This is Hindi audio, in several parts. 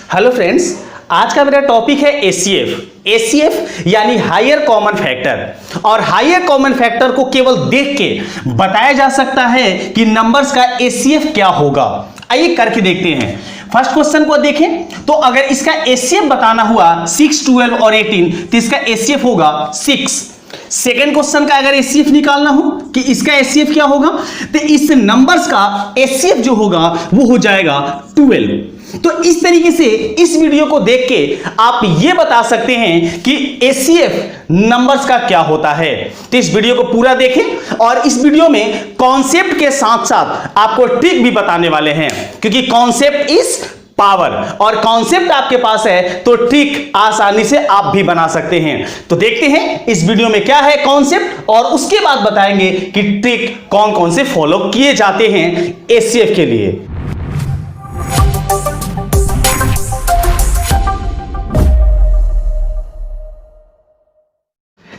हेलो फ्रेंड्स, आज का मेरा टॉपिक है एचसीएफ। एचसीएफ यानी हायर कॉमन फैक्टर। और हायर कॉमन फैक्टर को केवल देख के बताया जा सकता है कि नंबर्स का एचसीएफ क्या होगा। आइए करके देखते हैं। फर्स्ट क्वेश्चन को देखें तो अगर इसका एचसीएफ बताना हुआ 6, 12 और 18 तो इसका एचसीएफ होगा 6। सेकेंड क्वेश्चन का अगर एचसीएफ निकालना हो कि इसका एचसीएफ क्या होगा तो इस नंबर्स का एचसीएफ जो होगा वो हो जाएगा 12। तो इस तरीके से इस वीडियो को देख के आप ये बता सकते हैं कि एचसीएफ नंबर्स का क्या होता है। तो इस वीडियो को पूरा देखें और इस वीडियो में कॉन्सेप्ट के साथ साथ आपको ट्रिक भी बताने वाले हैं, क्योंकि कॉन्सेप्ट इज पावर और कॉन्सेप्ट आपके पास है तो ट्रिक आसानी से आप भी बना सकते हैं। तो देखते हैं इस वीडियो में क्या है कॉन्सेप्ट और उसके बाद बताएंगे कि ट्रिक कौन कौन से फॉलो किए जाते हैं एचसीएफ के लिए।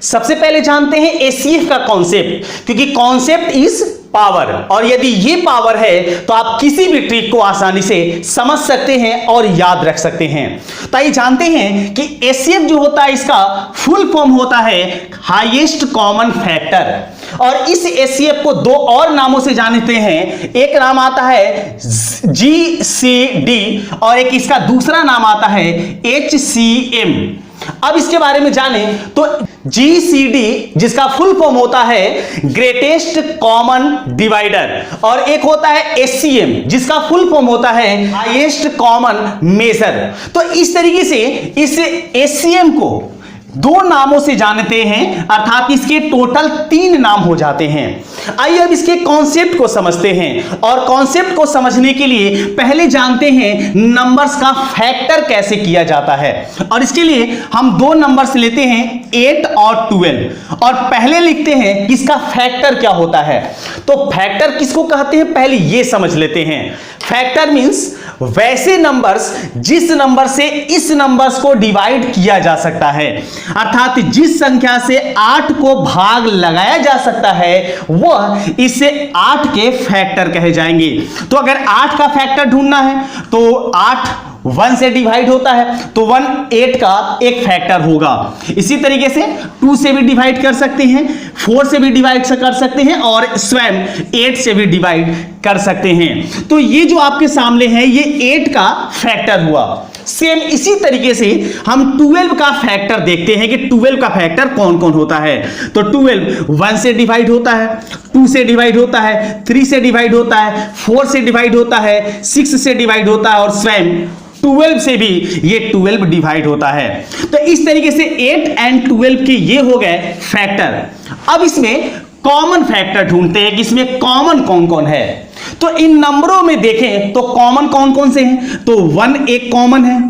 सबसे पहले जानते हैं एचसीएफ का कॉन्सेप्ट, क्योंकि कॉन्सेप्ट इज पावर और यदि ये पावर है तो आप किसी भी ट्रिक को आसानी से समझ सकते हैं और याद रख सकते हैं। तो आइए जानते हैं कि एचसीएफ जो होता है इसका फुल फॉर्म होता है हाईएस्ट कॉमन फैक्टर। और इस एचसीएफ को दो और नामों से जानते हैं। एक नाम आता है जीसीडी और एक इसका दूसरा नाम आता है एचसीएम। अब इसके बारे में जाने तो जीसीडी जिसका फुल फॉर्म होता है ग्रेटेस्ट कॉमन डिवाइडर और एक होता है एचसीएम जिसका फुल फॉर्म होता है हाईएस्ट कॉमन मेजर। तो इस तरीके से इस एचसीएम को दो नामों से जानते हैं, अर्थात इसके टोटल 3 नाम हो जाते हैं। आइए अब इसके कॉन्सेप्ट को समझते हैं और कॉन्सेप्ट को समझने के लिए पहले जानते हैं नंबर्स का फैक्टर कैसे किया जाता है। और इसके लिए हम दो नंबर्स लेते हैं 8 और 12 और पहले लिखते हैं कि इसका फैक्टर क्या होता है। तो फैक्टर किसको कहते हैं पहले ये समझ लेते हैं। फैक्टर मींस वैसे नंबर्स जिस नंबर से इस नंबर्स को डिवाइड किया जा सकता है, अर्थात जिस संख्या से 8 को भाग लगाया जा सकता है वह इसे 8 के फैक्टर कहे जाएंगे। तो अगर 8 का फैक्टर ढूंढना है तो 8 1 से डिवाइड होता है तो 1 8 का एक फैक्टर होगा। इसी तरीके से 2 से भी डिवाइड कर सकते हैं, 4 से भी डिवाइड कर सकते हैं और स्वयं 8 से भी डिवाइड कर सकते हैं। तो ये जो आपके सामने है ये 8 का फैक्टर हुआ। सेम इसी तरीके से हम 12 का फैक्टर देखते हैं कि 12 का फैक्टर कौन कौन होता है। तो 12 1 से डिवाइड होता है, 2 से डिवाइड होता है, 3 से डिवाइड होता है, 4 से डिवाइड होता है, 6 से डिवाइड होता है और स्वयं 12 से भी ये 12 डिवाइड होता है। तो इस तरीके से 8 और 12 के ये हो गए फैक्टर। अब इसमें कॉमन फैक्टर ढूंढते हैं कि इसमें कॉमन कौन कौन है। तो इन नंबरों में देखें तो कॉमन कौन कौन से हैं। तो 1 एक कॉमन है,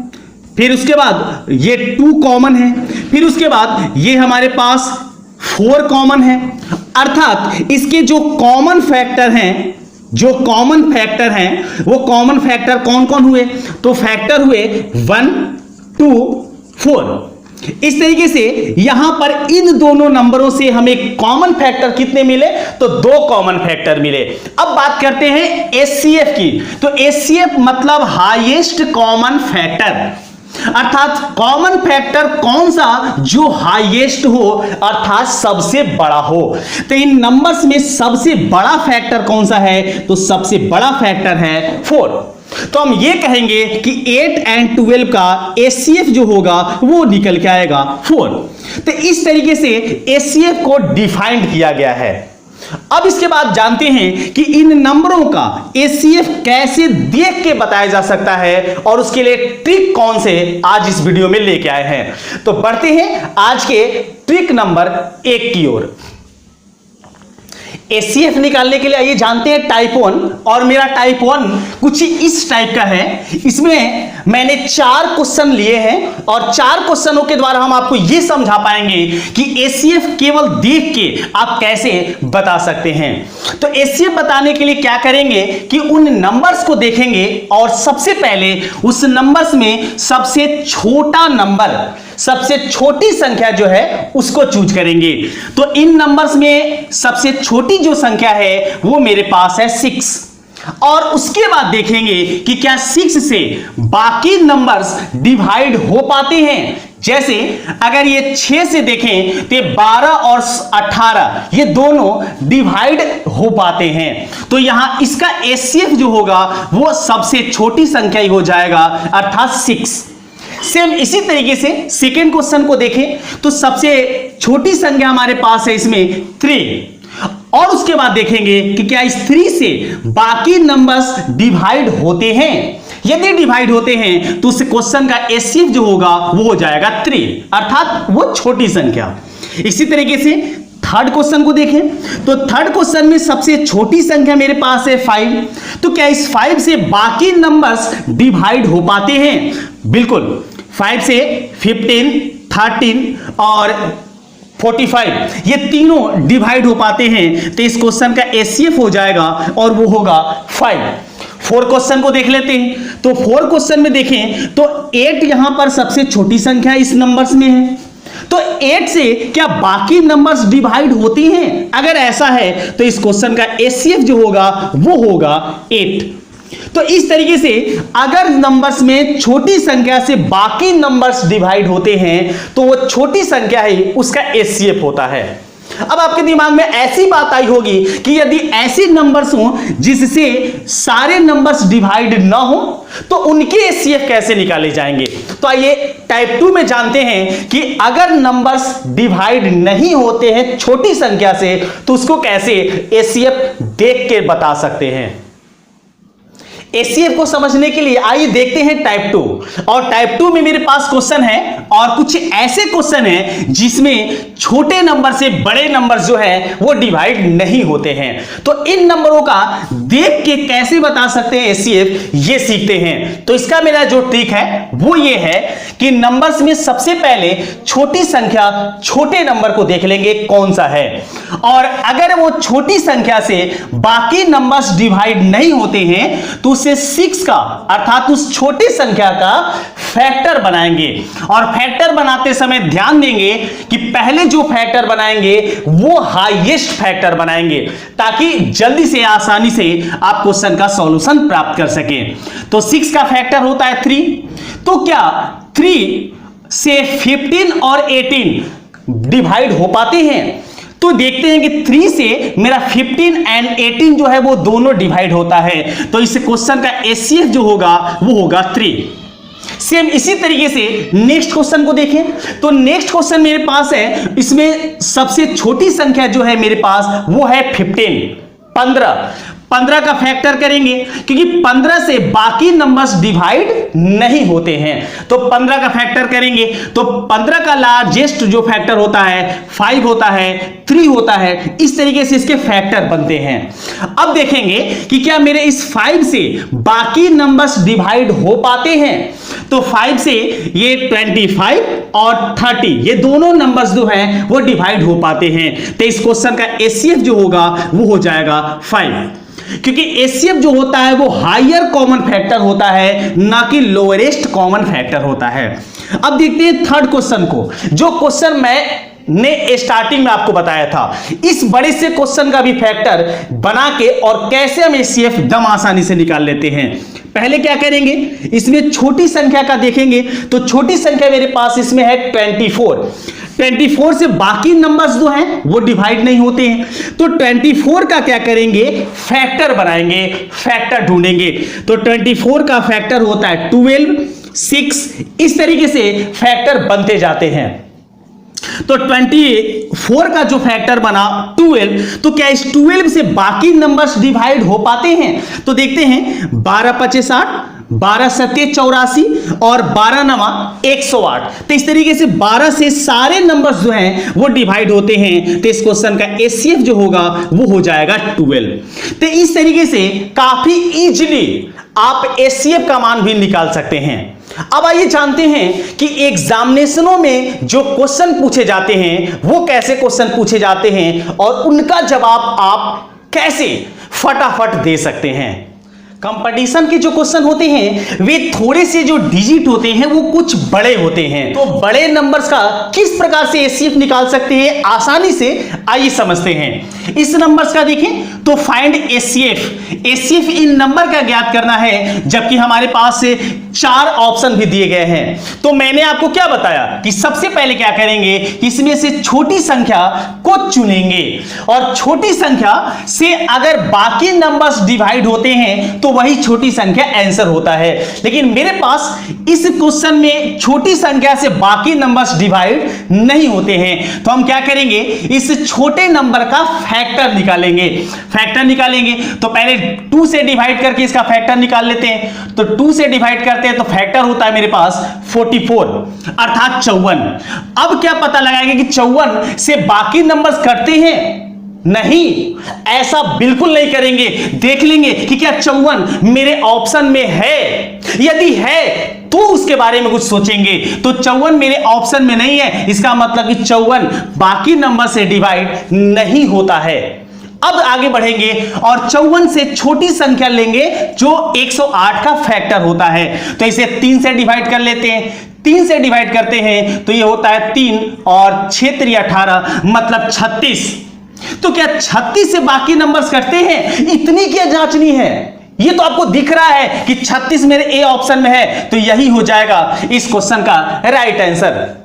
फिर उसके बाद ये 2 कॉमन है, फिर उसके बाद ये हमारे पास 4 कॉमन है। अर्थात इसके जो कॉमन फैक्टर हैं वो कॉमन फैक्टर कौन कौन हुए। तो फैक्टर हुए 1 2 4। इस तरीके से यहां पर इन दोनों नंबरों से हमें कॉमन फैक्टर कितने मिले तो 2 कॉमन फैक्टर मिले। अब बात करते हैं एचसीएफ की। तो एचसीएफ मतलब हाईएस्ट कॉमन फैक्टर, अर्थात कॉमन फैक्टर कौन सा जो हाईएस्ट हो अर्थात सबसे बड़ा हो। तो इन नंबर्स में सबसे बड़ा फैक्टर कौन सा है तो सबसे बड़ा फैक्टर है 4। तो हम ये कहेंगे कि 8 और 12 का एचसीएफ जो होगा वो निकल के आएगा 4। तो इस तरीके से एचसीएफ को डिफाइंड किया गया है। अब इसके बाद जानते हैं कि इन नंबरों का एचसीएफ कैसे देख के बताया जा सकता है और उसके लिए ट्रिक कौन से आज इस वीडियो में लेके आए हैं। तो बढ़ते हैं आज के ट्रिक नंबर 1 की ओर। एचसीएफ निकालने के लिए आइए जानते हैं टाइप 1। और मेरा टाइप 1 कुछ इस टाइप का है। इसमें मैंने 4 क्वेश्चन लिए हैं और 4 क्वेश्चनों के द्वारा हम आपको यह समझा पाएंगे कि एचसीएफ केवल देख के आप कैसे बता सकते हैं। तो एचसीएफ बताने के लिए क्या करेंगे कि उन नंबर्स को देखेंगे और सबसे पहले उस नंबर्स में सबसे छोटा नंबर, सबसे छोटी संख्या जो है उसको चूज करेंगे। तो इन नंबर्स में सबसे छोटी जो संख्या है वो मेरे पास है 6। और उसके बाद देखेंगे कि क्या 6 से बाकी नंबर्स डिवाइड हो पाते हैं। जैसे अगर ये 6 से देखें तो ये 12 और 18 ये दोनों डिवाइड हो पाते हैं, तो यहां इसका एचसीएफ जो होगा वो सबसे छोटी संख्या ही हो जाएगा, अर्थात 6। सेम इसी तरीके से सेकेंड क्वेश्चन को देखें तो सबसे छोटी संख्या हमारे पास है इसमें 3, और उसके बाद देखेंगे कि क्या इस 3 से बाकी नंबर्स डिवाइड होते हैं। यदि डिवाइड होते हैं तो उस क्वेश्चन का एचसीएफ जो होगा वो हो जाएगा 3, अर्थात वो छोटी संख्या। इसी तरीके से थर्ड क्वेश्चन को देखें तो थर्ड क्वेश्चन में सबसे छोटी संख्या मेरे पास है 5, तो क्या इस 5 से बाकी नंबर्स डिवाइड हो पाते हैं। बिल्कुल, 5 से 15, 13 और 45 ये तीनों डिवाइड हो पाते हैं, तो इस क्वेश्चन का एचसीएफ हो जाएगा और वो होगा 5। 4 क्वेश्चन को देख लेते हैं तो 4 क्वेश्चन में देखें तो 8 यहां पर सबसे छोटी संख्या इस नंबर्स में है, तो 8 से क्या बाकी नंबर्स डिवाइड होती हैं। अगर ऐसा है तो इस क्वेश्चन का एचसीएफ जो होगा वो होगा 8। तो इस तरीके से अगर नंबर्स में छोटी संख्या से बाकी नंबर्स डिवाइड होते हैं तो वो छोटी संख्या ही उसका एचसीएफ होता है। अब आपके दिमाग में ऐसी बात आई होगी कि यदि ऐसे नंबर्स हो जिससे सारे नंबर्स डिवाइड ना हो तो उनके एचसीएफ कैसे निकाले जाएंगे। तो आइए टाइप 2 में जानते हैं कि अगर नंबर्स डिवाइड नहीं होते हैं छोटी संख्या से तो उसको कैसे एचसीएफ देख के बता सकते हैं। एचसीएफ को समझने के लिए आइए देखते हैं टाइप 2, और टाइप 2 में मेरे पास क्वेश्चन है और कुछ ऐसे क्वेश्चन हैं जिसमें छोटे नंबर से बड़े नंबर जो है वो डिवाइड नहीं होते हैं। तो इन नंबरों का देख के कैसे बता सकते हैं एचसीएफ, ये सीखते हैं। तो इसका मेरा जो ट्रिक है वो ये है कि नंबर्स में सबसे पहले छोटी संख्या छोटे नंबर को देख लेंगे कौन सा है, और अगर वो छोटी संख्या से बाकी नंबर्स डिवाइड नहीं होते हैं तो उसे 6 का अर्थात उस छोटी संख्या का फैक्टर बनाएंगे। और फैक्टर बनाते समय ध्यान देंगे कि पहले जो फैक्टर बनाएंगे वो हाईएस्ट फैक्टर बनाएंगे ताकि जल्दी से आसानी से आप क्वेश्चन का सॉल्यूशन प्राप्त कर सकें। तो 6 का फैक्टर होता है 3, तो क्या 3 से 15 और 18 डिवाइड हो पाते हैं। तो देखते हैं कि 3 से मेरा 15 एंड 18 जो है वो दोनों डिवाइड होता है, तो इस क्वेश्चन का एचसीएफ जो होगा वो होगा 3। सेम इसी तरीके से नेक्स्ट क्वेश्चन को देखें तो नेक्स्ट क्वेश्चन मेरे पास है, इसमें सबसे छोटी संख्या जो है मेरे पास वो है 15 का फैक्टर करेंगे क्योंकि 15 से बाकी नंबर्स डिवाइड नहीं होते हैं, तो 15 का फैक्टर करेंगे तो 15 का लार्जेस्ट जो फैक्टर होता है 5 होता है, 3 होता है, इस तरीके से इसके फैक्टर बनते हैं। अब देखेंगे कि क्या मेरे इस 5 से बाकी नंबर्स डिवाइड हो पाते हैं। तो 5 से ये 25 और 30 ये दोनों नंबर्स जो हैं वो डिवाइड हो पाते हैं, तो इस क्वेश्चन का एचसीएफ जो होगा वो हो जाएगा 5, क्योंकि एचसीएफ जो होता है वो हायर कॉमन फैक्टर होता है ना कि लोएस्ट कॉमन फैक्टर होता है। अब देखते हैं थर्ड क्वेश्चन को, जो क्वेश्चन मैंने स्टार्टिंग में आपको बताया था। इस बड़े से क्वेश्चन का भी फैक्टर बना के और कैसे हम एचसीएफ दम आसानी से निकाल लेते हैं। पहले क्या करेंगे, इसमें छोटी संख्या का देखेंगे तो छोटी संख्या मेरे पास इसमें है 24 से बाकी नंबर्स जो हैं वो डिवाइड नहीं होते हैं, तो 24 का क्या करेंगे फैक्टर बनाएंगे, फैक्टर ढूंढेंगे। तो 24 का फैक्टर होता है 12, 6, इस तरीके से फैक्टर बनते जाते हैं। तो 24 का जो फैक्टर बना 12, तो क्या इस 12 से बाकी नंबर्स डिवाइड हो पाते हैं। तो देखते हैं 12 5 60, 12 7 84 और 12 9 108, तो इस तरीके से 12 से सारे नंबर्स जो हैं वो डिवाइड होते हैं, तो इस क्वेश्चन का एचसीएफ जो होगा वो हो जाएगा 12। तो इस तरीके से काफी इजीली आप एचसीएफ का मान भी निकाल सकते हैं। अब आइए जानते हैं कि एग्जामिनेशनों में जो क्वेश्चन पूछे जाते हैं वो कैसे क्वेश्चन पूछे जाते हैं और उनका जवाब आप कैसे फटाफट दे सकते हैं। कंपटीशन के जो क्वेश्चन होते हैं वे थोड़े से जो डिजिट होते हैं वो कुछ बड़े होते हैं। तो बड़े नंबर्स का किस प्रकार से एचसीएफ निकाल सकते हैं आसानी से, आइए समझते हैं। इस नंबर्स का देखें तो फाइंड एचसीएफ, एचसीएफ इन नंबर का ज्ञात करना है, जबकि हमारे पास से 4 ऑप्शन भी दिए गए हैं। तो मैंने आपको क्या बताया कि सबसे पहले क्या करेंगे, इसमें से छोटी संख्या को चुनेंगे और छोटी संख्या से अगर बाकी नंबर्स डिवाइड होते हैं तो वही छोटी संख्या आंसर होता है। लेकिन मेरे पास इस क्वेश्चन में छोटी संख्या से बाकी नंबर्स डिवाइड नहीं होते हैं, तो हम क्या करेंगे, इस छोटे नंबर का फैक्टर निकालेंगे। फैक्टर निकालेंगे तो पहले 2 से डिवाइड करके इसका फैक्टर निकाल लेते हैं। तो 2 से डिवाइड करते हैं तो फैक्टर होता है मेरे पास 44 अर्थात 54। अब क्या पता लगाएंगे कि 54 से बाकी नंबर्स कटते हैं? नहीं, ऐसा बिल्कुल नहीं करेंगे। देख लेंगे कि क्या 54 मेरे ऑप्शन में है, यदि है तो उसके बारे में कुछ सोचेंगे। तो 54 मेरे ऑप्शन में नहीं है, इसका मतलब कि 54 बाकी नंबर से डिवाइड नहीं होता है। अब आगे बढ़ेंगे और 54 से छोटी संख्या लेंगे जो 108 का फैक्टर होता है। तो इसे 3 से डिवाइड कर लेते हैं। 3 से डिवाइड करते हैं तो ये होता है 3 और 6 3 18 मतलब 36। तो क्या 36 से बाकी नंबर्स कटते हैं? इतनी क्या जांचनी है? ये तो आपको दिख रहा है कि 36 मेरे ए ऑप्शन में है, तो यही हो जाएगा इस क्वेश्चन का राइट आंसर।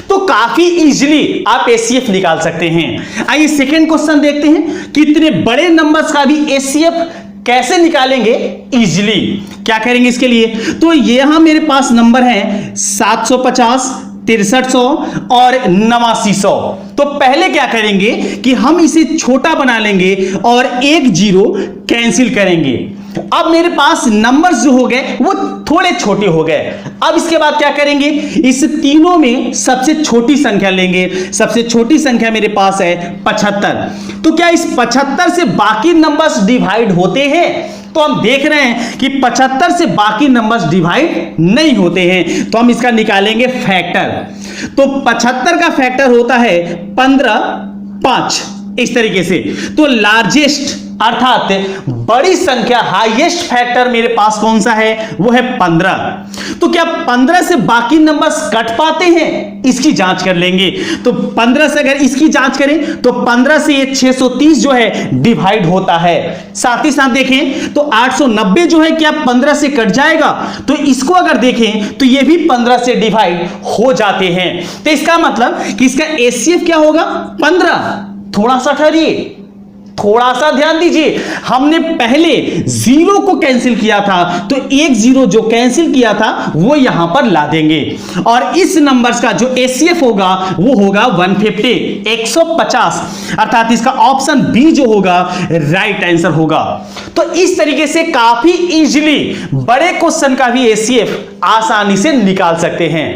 तो काफी इजीली आप एचसीएफ निकाल सकते हैं। आइए सेकंड क्वेश्चन देखते हैं कि इतने बड़े नंबर्स का भी एचसीएफ कैसे निकालेंगे इजीली। क्या करेंगे इसके लिए, तो यहां मेरे पास नंबर है 750, 6300 और 8900। तो पहले क्या करेंगे कि हम इसे छोटा बना लेंगे और एक जीरो कैंसिल करेंगे। अब मेरे पास नंबर्स जो हो गए वो थोड़े छोटे हो गए। अब इसके बाद क्या करेंगे, इस तीनों में सबसे छोटी संख्या लेंगे। सबसे छोटी संख्या मेरे पास है 75। तो क्या इस 75 से बाकी नंबर्स डिवाइड होते हैं? तो हम देख रहे हैं कि 75 से बाकी नंबर्स डिवाइड नहीं होते हैं, तो हम इसका निकालेंगे फैक्टर। तो 75 का फैक्टर होता है 15 5 इस तरीके से। तो लार्जेस्ट अर्थात बड़ी संख्या, हाईएस्ट फैक्टर मेरे पास कौन सा है, वो है 15। तो क्या 15 से बाकी नंबर्स कट पाते हैं? इसकी जांच कर लेंगे। तो 15 से अगर इसकी जांच करें तो 15 से ये 630 जो है डिवाइड होता है। साथ ही साथ देखें तो 890 जो है क्या 15 से कट जाएगा? तो इसको अगर देखें तो ये भी 15 से डिवाइड हो जाते हैं। तो इसका मतलब कि इसका एचसीएफ क्या होगा, 15। थोड़ा सा ठहरिए, थोड़ा सा ध्यान दीजिए। हमने पहले जीरो को कैंसिल किया था, तो एक जीरो जो कैंसिल किया था वो यहां पर ला देंगे और इस नंबर्स का जो एचसीएफ होगा वो होगा 150 150 अर्थात इसका ऑप्शन बी जो होगा राइट आंसर होगा। तो इस तरीके से काफी इजीली बड़े क्वेश्चन का भी एचसीएफ आसानी से निकाल सकते हैं।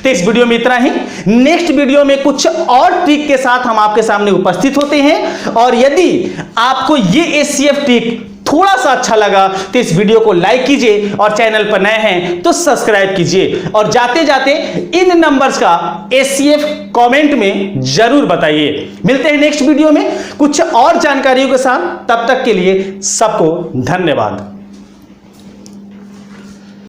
तो इस वीडियो में इतना ही। नेक्स्ट वीडियो में कुछ और ट्रिक के साथ हम आपके सामने उपस्थित होते हैं और यदि आपको ये एचसीएफ ट्रिक थोड़ा सा अच्छा लगा तो इस वीडियो को लाइक कीजिए और चैनल पर नए हैं तो सब्सक्राइब कीजिए और जाते जाते इन नंबर्स का एचसीएफ कमेंट में जरूर बताइए। मिलते हैं नेक्स्ट वीडियो में कुछ और जानकारियों के साथ, तब तक के लिए सबको धन्यवाद।